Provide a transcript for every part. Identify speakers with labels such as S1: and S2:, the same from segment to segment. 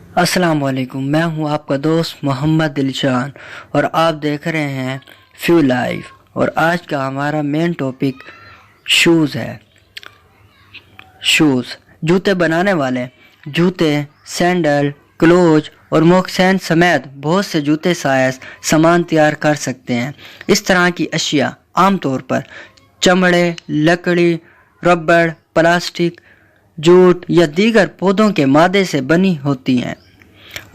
S1: अस्सलाम वालेकुम, मैं हूं आपका दोस्त मोहम्मद दिलशान और आप देख रहे हैं फ्यू लाइफ। और आज का हमारा मेन टॉपिक शूज़ है। शूज़ जूते बनाने वाले जूते, सैंडल, क्लोज और मोकसैन समेत बहुत से जूते साइज सामान तैयार कर सकते हैं। इस तरह की अशिया आमतौर पर चमड़े, लकड़ी, रबड़, प्लास्टिक, जूट या दीगर पौधों के मादे से बनी होती हैं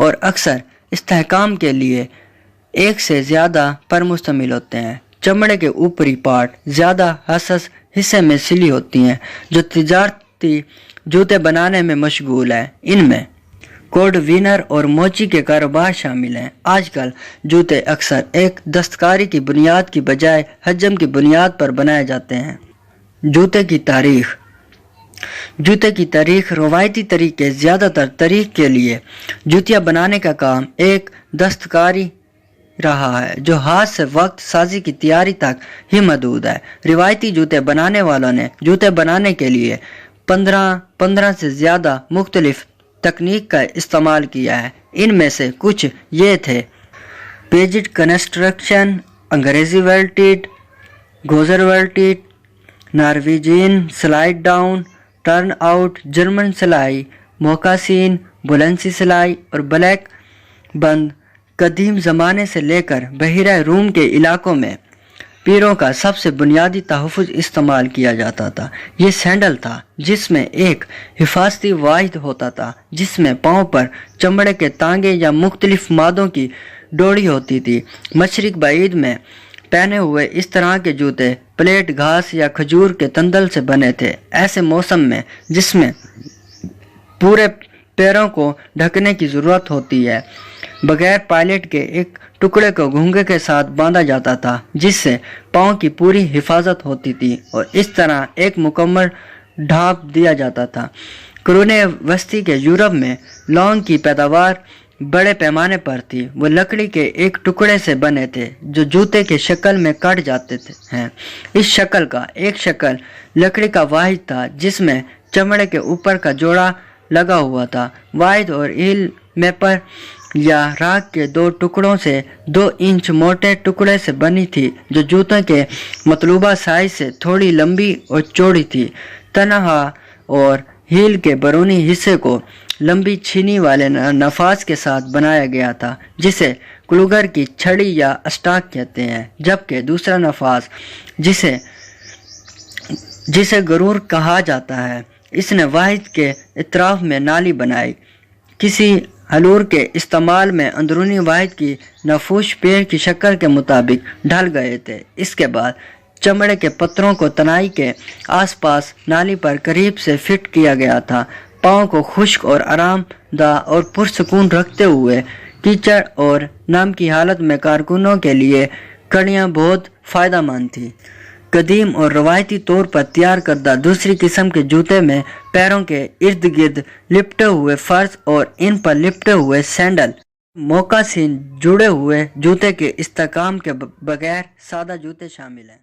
S1: और अक्सर इस्तेहकाम के लिए एक से ज़्यादा पर मुश्तमिल होते हैं। चमड़े के ऊपरी पार्ट ज़्यादा हसास हिस्से में सिली होती हैं जो तिजारती जूते बनाने में मशगूल है। इनमें कोड विनर और मोची के कारोबार शामिल हैं। आजकल जूते अक्सर एक दस्तकारी की बुनियाद की बजाय हजम की बुनियाद पर बनाए जाते हैं। जूते की तारीख रवायती तरीके ज़्यादातर तारीख के लिए जूतियाँ बनाने का काम एक दस्तकारी रहा है जो हाथ से वक्त साजी की तैयारी तक ही महदूद है। रिवायती जूते बनाने वालों ने जूते बनाने के लिए 15 से ज़्यादा मुख्तलिफ तकनीक का इस्तेमाल किया है। इनमें से कुछ ये थे: पेजिड कंस्ट्रक्शन, अंग्रेज़ी welted, Goodyear welted, Norwegian slide down, turn out, German सिलाई, मोकासीन, बुलंसी सिलाई और ब्लैक बंद। कदीम ज़माने से लेकर बहिरा रूम के इलाकों में पीरों का सबसे बुनियादी तहफ़्फ़ुज़ इस्तेमाल किया जाता था। ये सैंडल था जिसमें एक हिफाजती वाहिद होता था जिसमें पाँव पर चमड़े के तांगे या मुख्तलिफ मादों की डोरी होती थी। मशरिक बाइद में पहने हुए इस तरह के जूते प्लेट, घास या खजूर के तंदल से बने थे। ऐसे मौसम में जिसमें पूरे पैरों को ढकने की ज़रूरत होती है, बगैर पायलट के एक टुकड़े को घूंघे के साथ बांधा जाता था जिससे पाँव की पूरी हिफाजत होती थी और इस तरह एक मुकम्मल ढाप दिया जाता था। कुराने वस्ती के यूरोप में लौंग की पैदावार बड़े पैमाने पर थी। वो लकड़ी के एक टुकड़े से बने थे जो जूते के शक्ल में काट जाते हैं। इस शक्ल का एक शक्ल लकड़ी का वाहिद था जिसमें चमड़े के ऊपर का जोड़ा लगा हुआ था। वाहिद और हील मेपर या राख के दो टुकड़ों से 2 इंच मोटे टुकड़े से बनी थी जो जूतों के मतलूबा साइज से थोड़ी लंबी और चौड़ी थी। तनहा और हील के बैरूनी हिस्से को लंबी छीनी वाले नफास के साथ बनाया गया था जिसे क्लूगर की छड़ी या स्टाक कहते हैं, जबकि दूसरा नफास जिसे गरूर कहा जाता है, इसने वाहिद के इतराफ में नाली बनाई। किसी हलूर के इस्तेमाल में अंदरूनी वाहिद की नफूश पैर की शक्ल के मुताबिक ढल गए थे। इसके बाद चमड़े के पत्रों को तनाई के आसपास नाली पर करीब से फिट किया गया था। पाँव को खुश्क और आरामदा और पुरसकून रखते हुए कीचड़ और नम की हालत में कारकुनों के लिए कड़ियाँ बहुत फ़ायदेमंद थी। कदीम और रवायती तौर पर तैयार करदा दूसरी किस्म के जूते में पैरों के इर्द गिर्द लिपटे हुए फर्श और इन पर लिपटे हुए सैंडल, मोकासीन जुड़े हुए जूते के इस्तेकाम के बगैर सादा जूते शामिल हैं।